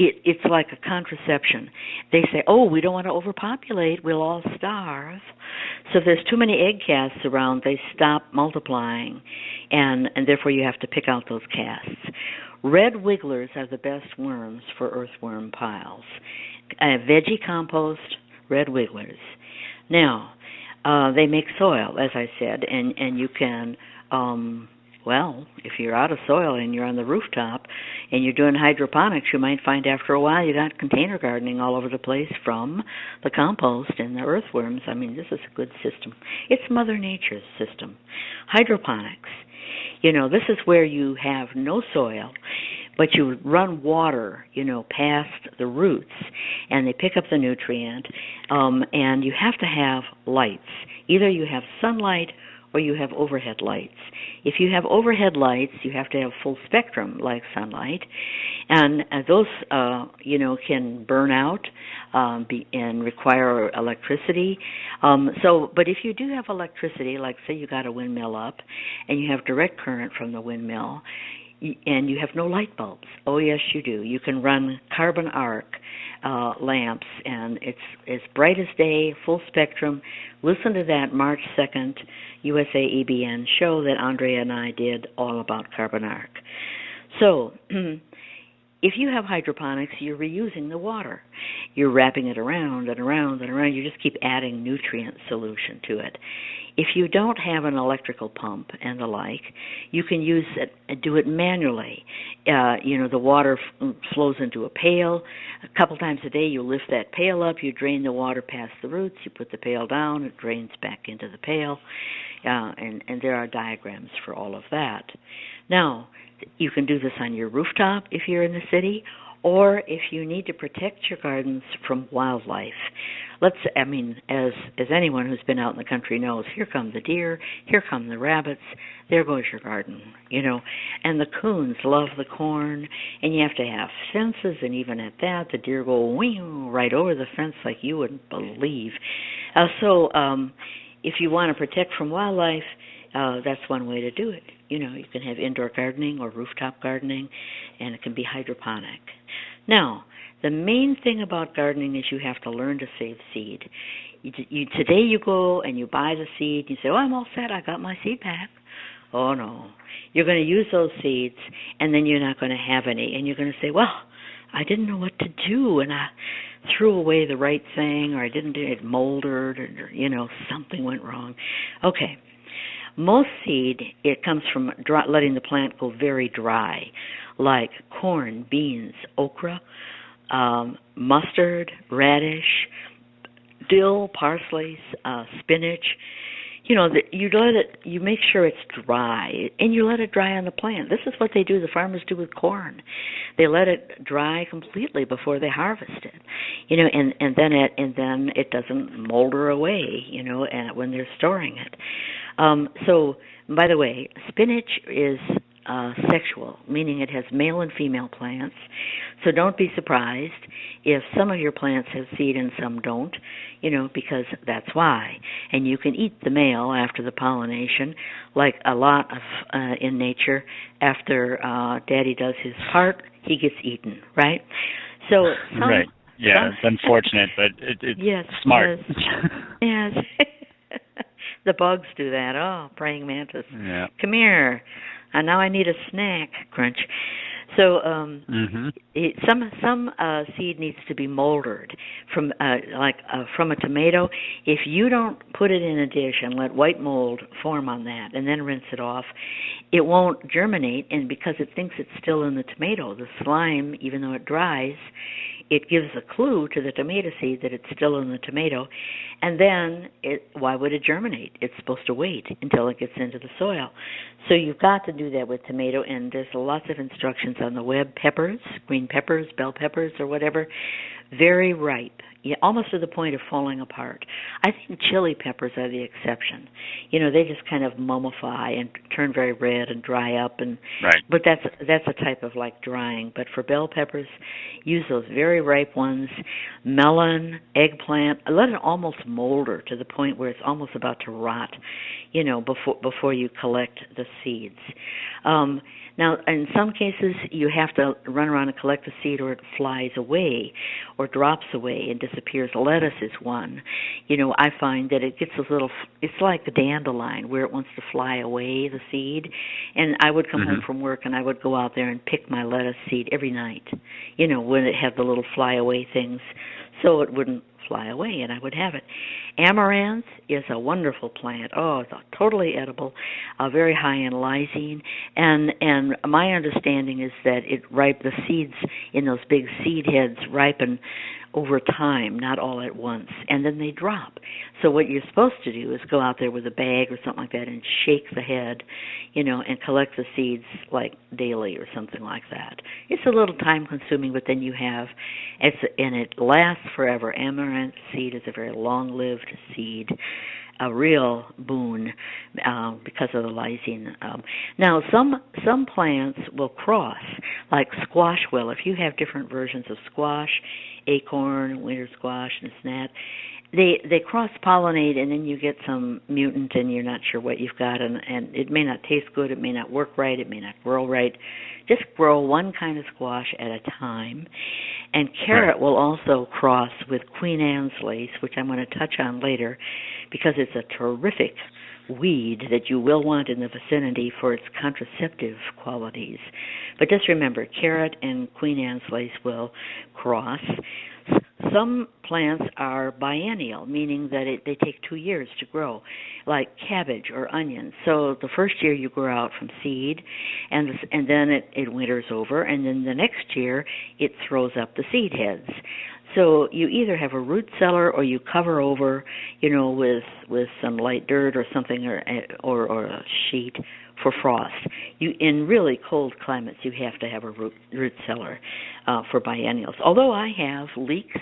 Speaker 1: it's like a contraception. They say, we don't want to overpopulate, we'll all starve. So if there's too many egg casts around, they stop multiplying, and therefore you have to pick out those casts. Red wigglers are the best worms for earthworm piles. Veggie compost, red wigglers. Now, they make soil, as I said, and you can... if you're out of soil and you're on the rooftop and you're doing hydroponics, you might find after a while you got container gardening all over the place from the compost and the earthworms. I mean, this is a good system. It's Mother Nature's system. Hydroponics. This is where you have no soil, but you run water, past the roots, and they pick up the nutrient, and you have to have lights. Either you have sunlight or you have overhead lights. If you have overhead lights, you have to have full spectrum like sunlight, and those can burn out and require electricity. But if you do have electricity, like say you got a windmill up and you have direct current from the windmill, and you have no light bulbs. Oh yes, you do. You can run carbon arc lamps, and it's as bright as day, full spectrum. Listen to that March 2nd USA EBN show that Andrea and I did all about carbon arc. So if you have hydroponics, you're reusing the water. You're wrapping it around and around and around. You just keep adding nutrient solution to it. If you don't have an electrical pump and the like, you can use it, do it manually. The water flows into a pail. A couple times a day, you lift that pail up, you drain the water past the roots, you put the pail down, it drains back into the pail, and there are diagrams for all of that. Now, you can do this on your rooftop if you're in the city, or if you need to protect your gardens from wildlife. As anyone who's been out in the country knows, here come the deer, here come the rabbits, there goes your garden, And the coons love the corn, and you have to have fences, and even at that, the deer go right over the fence like you wouldn't believe. If you want to protect from wildlife, that's one way to do it. You can have indoor gardening or rooftop gardening, and it can be hydroponic. Now, the main thing about gardening is you have to learn to save seed. Today you go and you buy the seed, you say, I'm all set, I got my seed pack. Oh, no. You're going to use those seeds, and then you're not going to have any, and you're going to say, I didn't know what to do, and I threw away the right thing, or I didn't do it, moldered, or something went wrong. Okay. Most seed, it comes from letting the plant go very dry, like corn, beans, okra, mustard, radish, dill, parsley, spinach. You make sure it's dry, and you let it dry on the plant. This is what they do. The farmers do with corn. They let it dry completely before they harvest it. And then it doesn't molder away. And when they're storing it. So, by the way, spinach is sexual, meaning it has male and female plants. So don't be surprised if some of your plants have seed and some don't, because that's why. And you can eat the male after the pollination, like a lot of in nature. After Daddy does his part, he gets eaten, right? So
Speaker 2: right. Yeah, it's unfortunate, but it's
Speaker 1: yes,
Speaker 2: smart.
Speaker 1: Yes. The bugs do that. Oh, praying mantis.
Speaker 2: Yeah.
Speaker 1: Come here. And now I need a snack. Crunch. So some seed needs to be moldered from from a tomato. If you don't put it in a dish and let white mold form on that and then rinse it off, it won't germinate. And because it thinks it's still in the tomato, the slime, even though it dries, it gives a clue to the tomato seed that it's still in the tomato, and then why would it germinate? It's supposed to wait until it gets into the soil. So you've got to do that with tomato, and there's lots of instructions on the web. Peppers, green peppers, bell peppers, or whatever, very ripe, almost to the point of falling apart. I think chili peppers are the exception. They just kind of mummify and turn very red and dry up, and
Speaker 2: right.
Speaker 1: But that's a type of like drying. But for bell peppers, use those very ripe ones. Melon, eggplant, let it almost molder to the point where it's almost about to rot, before you collect the seeds. Now, in some cases, you have to run around and collect the seed, or it flies away, or drops away and disappears. Lettuce is one. I find that it gets it's like a dandelion, where it wants to fly away, the seed. And I would come home from work, and I would go out there and pick my lettuce seed every night, when it had the little fly away things, so it wouldn't fly away, and I would have it. Amaranth is a wonderful plant. Oh, it's totally edible, very high in lysine, and my understanding is that the seeds in those big seed heads ripen over time, not all at once, and then they drop. So what you're supposed to do is go out there with a bag or something like that and shake the head, and collect the seeds like daily or something like that. It's a little time consuming, but then and it lasts forever. Amaranth seed is a very long-lived seed, a real boon because of the lysine. Now, some plants will cross, like squash will. If you have different versions of squash, acorn, winter squash, and this and that, they cross-pollinate, and then you get some mutant, and you're not sure what you've got, and it may not taste good, it may not work right, it may not grow right. Just grow one kind of squash at a time. And carrot will also cross with Queen Anne's lace, which I'm going to touch on later, because it's a terrific weed that you will want in the vicinity for its contraceptive qualities. But just remember, carrot and Queen Anne's lace will cross. Some plants are biennial, meaning that they take 2 years to grow, like cabbage or onions. So the first year you grow out from seed, and then it winters over, and then the next year it throws up the seed heads. So you either have a root cellar, or you cover over, with some light dirt or something, or a sheet for frost. In really cold climates, you have to have a root cellar for biennials. Although I have leeks,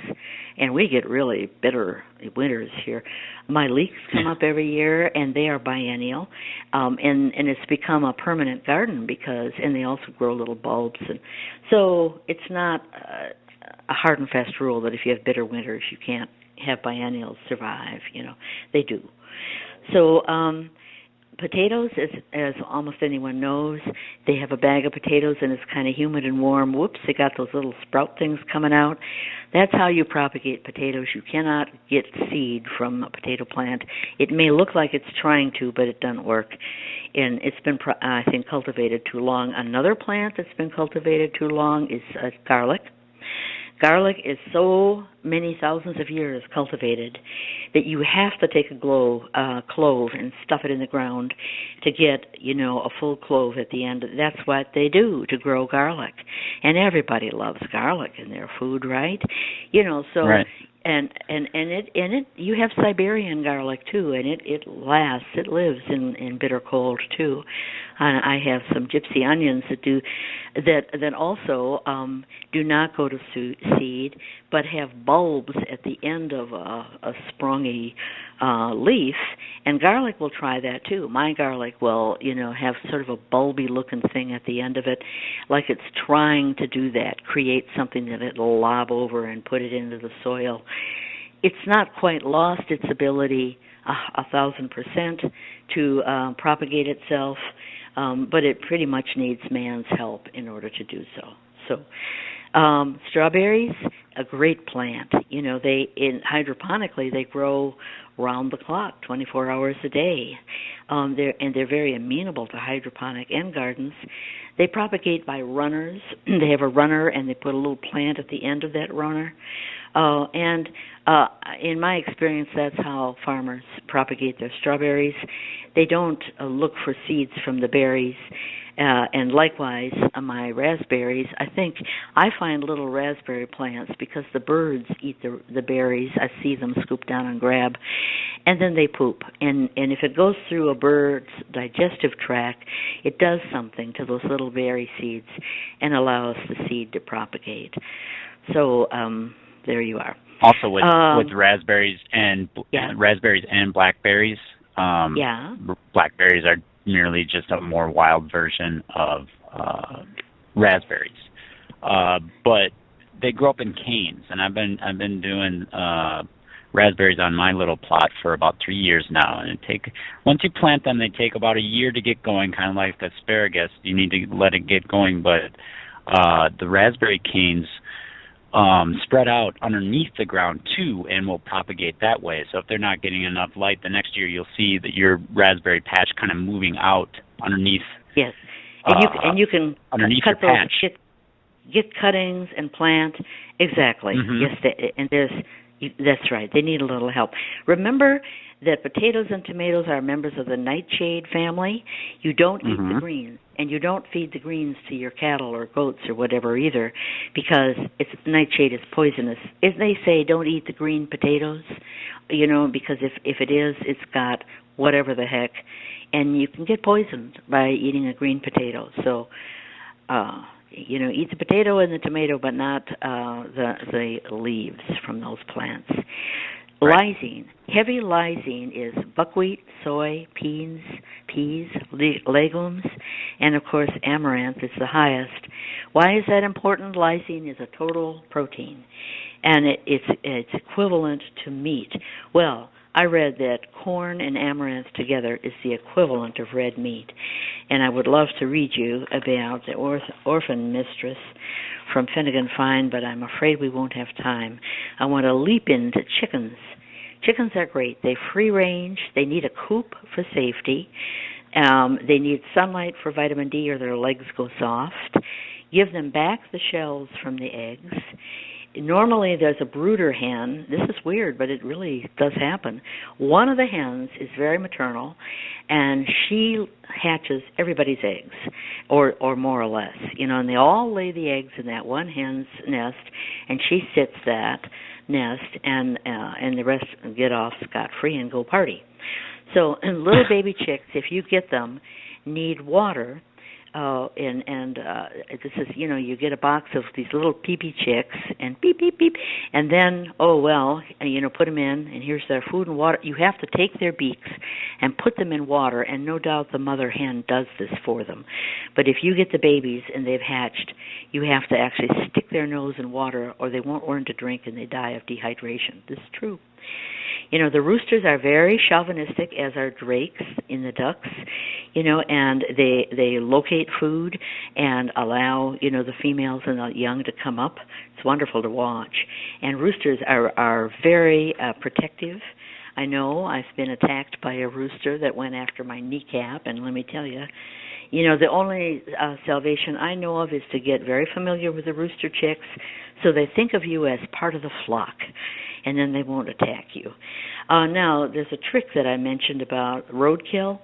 Speaker 1: and we get really bitter winters here. My leeks come up every year, and they are biennial, and it's become a permanent garden and they also grow little bulbs, and so it's not a hard and fast rule that if you have bitter winters, you can't have biennials survive. They do. So potatoes, as almost anyone knows, they have a bag of potatoes, and it's kind of humid and warm. Whoops, they got those little sprout things coming out. That's how you propagate potatoes. You cannot get seed from a potato plant. It may look like it's trying to, but it doesn't work. And it's been, I think, cultivated too long. Another plant that's been cultivated too long is garlic. Garlic is so many thousands of years cultivated that you have to take a clove and stuff it in the ground to get, a full clove at the end. That's what they do to grow garlic. And everybody loves garlic in their food, right? So
Speaker 2: Right.
Speaker 1: and it you have Siberian garlic too, and it lasts. It lives in bitter cold too. And I have some gypsy onions that also do not go to seed, but have bulbs at the end of a sprongy leaf. And garlic will try that too. My garlic will, have sort of a bulby looking thing at the end of it, like it's trying to do that, create something that it'll lob over and put it into the soil. It's not quite lost its ability 1,000% to propagate itself, but it pretty much needs man's help in order to do so. So, strawberries, a great plant. Hydroponically they grow round the clock, 24 hours a day. They're very amenable to hydroponic end gardens. They propagate by runners. They have a runner, and they put a little plant at the end of that runner. And in my experience, that's how farmers propagate their strawberries. They don't look for seeds from the berries. And likewise, my raspberries, I find little raspberry plants because the birds eat the berries. I see them scoop down and grab, and then they poop. And if it goes through a bird's digestive tract, it does something to those little berry seeds and allows the seed to propagate. So there you are.
Speaker 2: Also with raspberries and blackberries. Blackberries are merely just a more wild version of raspberries, but they grow up in canes. And I've been doing raspberries on my little plot for about 3 years now. And once you plant them, they take about a year to get going, kind of like asparagus. You need to let it get going, but the raspberry canes spread out underneath the ground too, and will propagate that way. So if they're not getting enough light, the next year you'll see that your raspberry patch kind of moving out underneath.
Speaker 1: Yes, and you can
Speaker 2: underneath
Speaker 1: cut
Speaker 2: your
Speaker 1: those,
Speaker 2: patch.
Speaker 1: get cuttings and plant. Exactly.
Speaker 2: Mm-hmm.
Speaker 1: Yes, that's right. They need a little help. Remember that potatoes and tomatoes are members of the nightshade family. You don't eat the greens, and you don't feed the greens to your cattle or goats or whatever either, because nightshade is poisonous. If they say don't eat the green potatoes, because if it is, it's got whatever the heck, and you can get poisoned by eating a green potato. So, eat the potato and the tomato, but not the leaves from those plants. Right. Lysine. Heavy lysine is buckwheat, soy, peas, legumes, and of course amaranth is the highest. Why is that important? Lysine is a total protein, and it's equivalent to meat. Well, I read that corn and amaranth together is the equivalent of red meat. And I would love to read you about the orphan mistress from Finnegan Fine, but I'm afraid we won't have time. I want to leap into chickens. Chickens are great. They free range. They need a coop for safety. They need sunlight for vitamin D or their legs go soft. Give them back the shells from the eggs. Normally there's a brooder hen. This is weird, but it really does happen. One of the hens is very maternal, and she hatches everybody's eggs, or more or less, and they all lay the eggs in that one hen's nest, and she sits that nest, and the rest get off scot-free and go party. So little baby chicks, if you get them, need water. This is, you get a box of these little pee-pee chicks, and beep, beep, beep, and then, put them in, and here's their food and water. You have to take their beaks and put them in water, and no doubt the mother hen does this for them. But if you get the babies and they've hatched, you have to actually stick their nose in water, or they won't learn to drink, and they die of dehydration. This is true. The roosters are very chauvinistic, as are drakes in the ducks, and they locate food and allow, the females and the young to come up. It's wonderful to watch. And roosters are very protective. I know I've been attacked by a rooster that went after my kneecap, and let me tell you, the only salvation I know of is to get very familiar with the rooster chicks so they think of you as part of the flock, and then they won't attack you. Now, there's a trick that I mentioned about roadkill.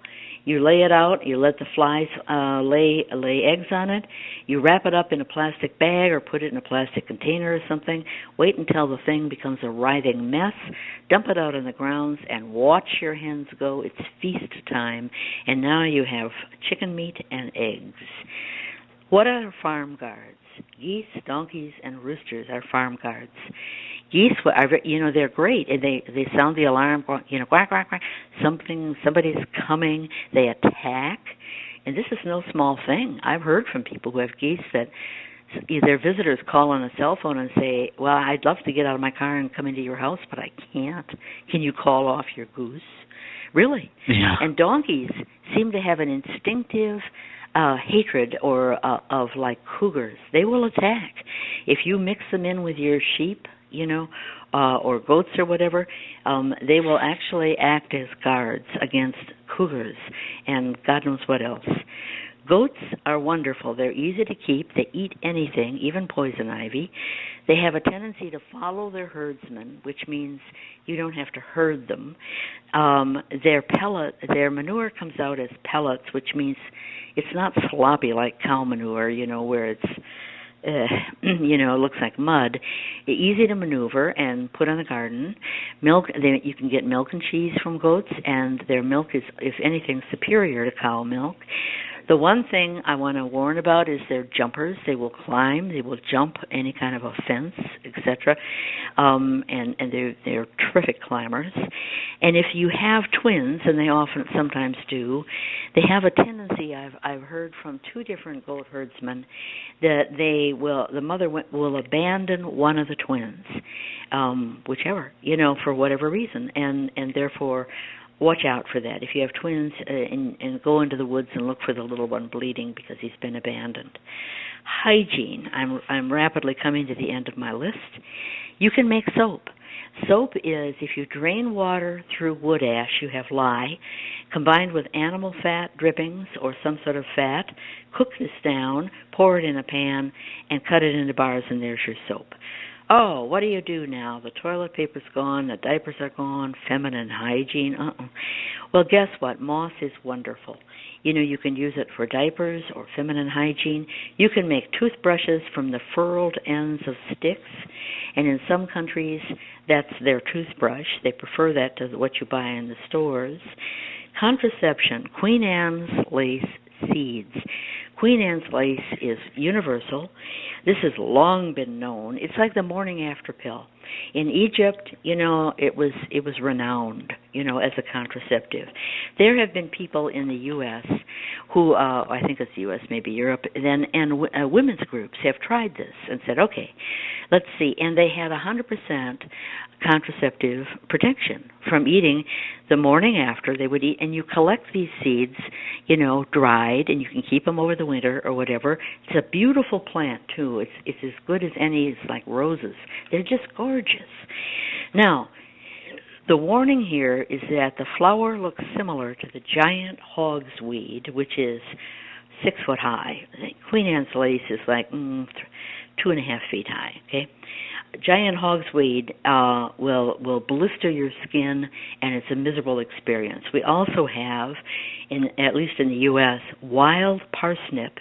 Speaker 1: You lay it out, you let the flies lay eggs on it, you wrap it up in a plastic bag or put it in a plastic container or something, wait until the thing becomes a writhing mess, dump it out on the grounds, and watch your hens go. It's feast time, and now you have chicken meat and eggs. What are farm guards? Geese, donkeys, and roosters are farm guards. Geese, they're great, and they sound the alarm, quack, quack, quack. Somebody's coming. They attack, and this is no small thing. I've heard from people who have geese that their visitors call on a cell phone and say, "Well, I'd love to get out of my car and come into your house, but I can't. Can you call off your goose?" Really?
Speaker 2: Yeah.
Speaker 1: And donkeys seem to have an instinctive hatred of like cougars. They will attack if you mix them in with your sheep, or goats or whatever. They will actually act as guards against cougars and God knows what else. Goats are wonderful. They're easy to keep. They eat anything, even poison ivy. They have a tendency to follow their herdsmen, which means you don't have to herd them. Their manure comes out as pellets, which means it's not sloppy like cow manure, where it's it looks like mud. Easy to maneuver and put on the garden. Milk, you can get milk and cheese from goats, and their milk is, if anything, superior to cow milk. The one thing I want to warn about is they're jumpers. They will climb. They will jump any kind of a fence, etc. And they're terrific climbers. And if you have twins, and they sometimes do, they have a tendency. I've heard from 2 different goat herdsmen that the mother will abandon one of the twins, whichever, for whatever reason, and therefore. Watch out for that. If you have twins, and go into the woods and look for the little one bleeding because he's been abandoned. Hygiene. I'm rapidly coming to the end of my list. You can make soap. Soap is, if you drain water through wood ash, you have lye, combined with animal fat drippings or some sort of fat. Cook this down, pour it in a pan, and cut it into bars, and there's your soap. Oh, what do you do now? The toilet paper's gone, the diapers are gone, feminine hygiene, Well, guess what? Moss is wonderful. You can use it for diapers or feminine hygiene. You can make toothbrushes from the furled ends of sticks, and in some countries, that's their toothbrush. They prefer that to what you buy in the stores. Contraception, Queen Anne's lace seeds. Queen Anne's lace is universal. This has long been known. It's like the morning after pill. In Egypt, it was renowned, as a contraceptive. There have been people in the U.S. who, I think it's the U.S., maybe Europe, and women's groups have tried this and said, okay, let's see. And they had 100% contraceptive protection from eating the morning after. They would eat, and you collect these seeds, dried, and you can keep them over the winter or whatever. It's a beautiful plant, too. It's as good as any. It's like roses. They're just gorgeous. Now, the warning here is that the flower looks similar to the giant hogsweed, which is 6 foot high. Queen Anne's lace is like 2.5 feet high. Okay, giant hogsweed will blister your skin, and it's a miserable experience. We also have, at least in the U.S., wild parsnip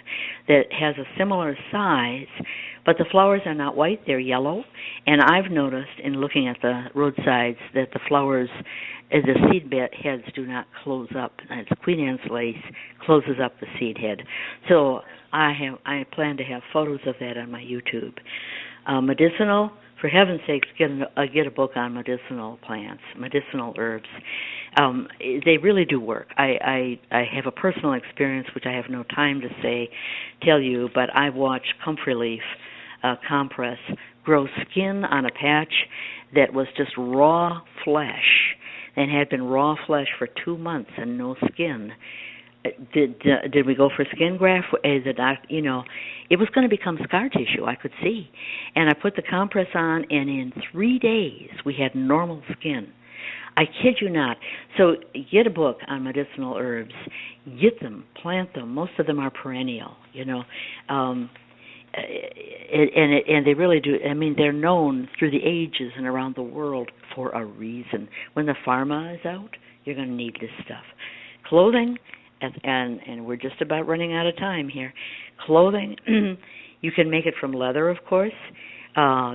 Speaker 1: that has a similar size, but the flowers are not white, they're yellow. And I've noticed in looking at the roadsides that the flowers, the seed heads do not close up. It's Queen Anne's lace closes up the seed head. So I plan to have photos of that on my YouTube. Medicinal, for heaven's sakes, get a book on medicinal plants, medicinal herbs. They really do work. I have a personal experience, which I have no time to tell you, but I've watched Comfrey Leaf compress grow skin on a patch that was just raw flesh and had been raw flesh for 2 months and no skin. Did we go for skin graft? It was going to become scar tissue, I could see. And I put the compress on, and in 3 days we had normal skin. I kid you not. So get a book on medicinal herbs. Get them, plant them. Most of them are perennial, and they really do. I mean, they're known through the ages and around the world for a reason. When the pharma is out, you're going to need this stuff. Clothing, and we're just about running out of time here. Clothing, you can make it from leather, of course.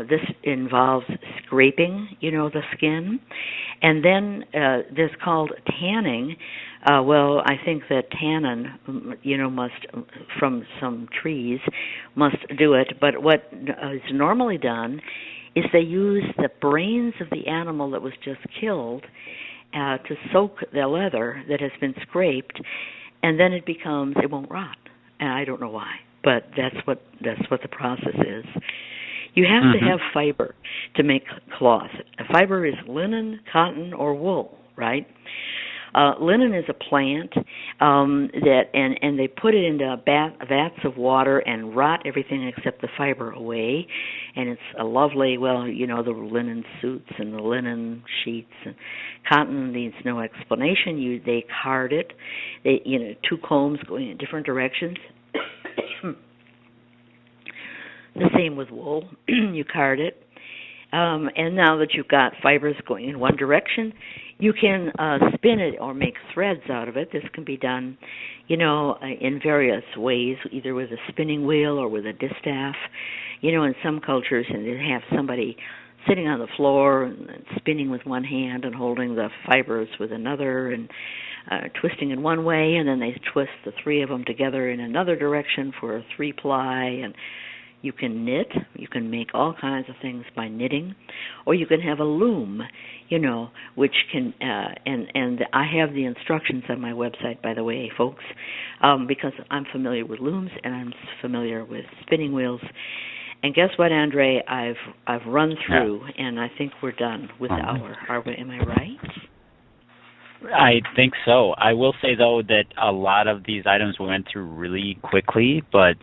Speaker 1: This involves scraping, the skin. And then there's called tanning. Well, I think that tannin, must, from some trees, must do it. But what is normally done is they use the brains of the animal that was just killed to soak the leather that has been scraped, and then it won't rot. And I don't know why, but that's what the process is. You have to have fiber to make cloth. Fiber is linen, cotton, or wool, right? Linen is a plant and they put it into vats of water and rot everything except the fiber away, and it's a lovely, the linen suits and the linen sheets. And cotton needs no explanation. They card it. Two combs going in different directions. The same with wool. You card it. And now that you've got fibers going in one direction, you can spin it or make threads out of it. This can be done, in various ways, either with a spinning wheel or with a distaff. In some cultures, and they have somebody sitting on the floor and spinning with one hand and holding the fibers with another and twisting in one way, and then they twist the three of them together in another direction for a 3-ply. And you can knit. You can make all kinds of things by knitting, or you can have a loom, which can. And I have the instructions on my website, by the way, folks, because I'm familiar with looms and I'm familiar with spinning wheels. And guess what, Andre? I've run through, and I think we're done with our. Am I right?
Speaker 2: I think so. I will say, though, that a lot of these items went through really quickly, but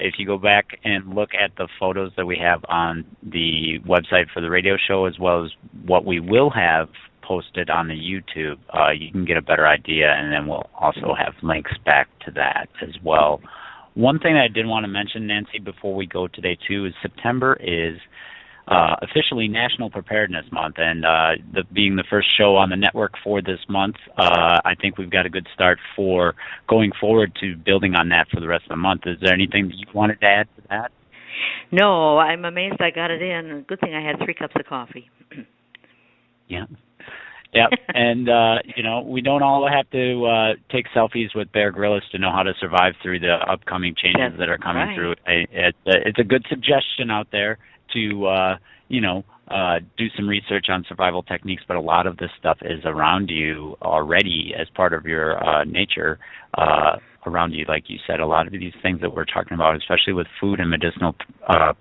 Speaker 2: if you go back and look at the photos that we have on the website for the radio show, as well as what we will have posted on the YouTube, you can get a better idea, and then we'll also have links back to that as well. One thing I did want to mention, Nancy, before we go today, too, is September is officially National Preparedness Month, and being the first show on the network for this month, I think we've got a good start for going forward to building on that for the rest of the month. Is there anything that you wanted to add to that?
Speaker 1: No, I'm amazed I got it in. Good thing I had 3 cups of coffee.
Speaker 2: Yeah. Yep, and we don't all have to take selfies with Bear Grylls to know how to survive through the upcoming changes that are coming through. It's a good suggestion out there to do some research on survival techniques, but a lot of this stuff is around you already as part of your nature around you. Like you said, a lot of these things that we're talking about, especially with food and medicinal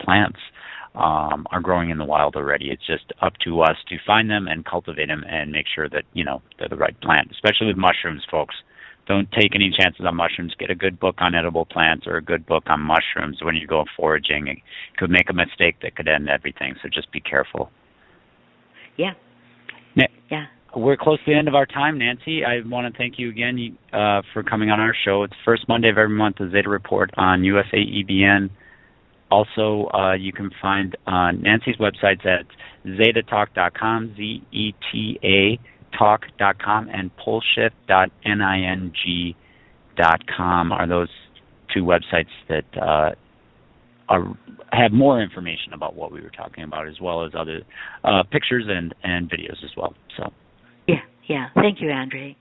Speaker 2: plants, are growing in the wild already. It's just up to us to find them and cultivate them and make sure that they're the right plant, especially with mushrooms, folks. Don't take any chances on mushrooms. Get a good book on edible plants or a good book on mushrooms when you go foraging. You could make a mistake that could end everything, so just be careful.
Speaker 1: Yeah.
Speaker 2: Yeah. We're close to the end of our time, Nancy. I want to thank you again for coming on our show. It's the first Monday of every month, the Zeta Report on USAEBN. Also, you can find Nancy's websites at zetatalk.com, Z-E-T-A talk.com, and poleshift.ning.com are those 2 websites that have more information about what we were talking about, as well as other pictures and videos as well. So
Speaker 1: yeah. Thank you, Andre.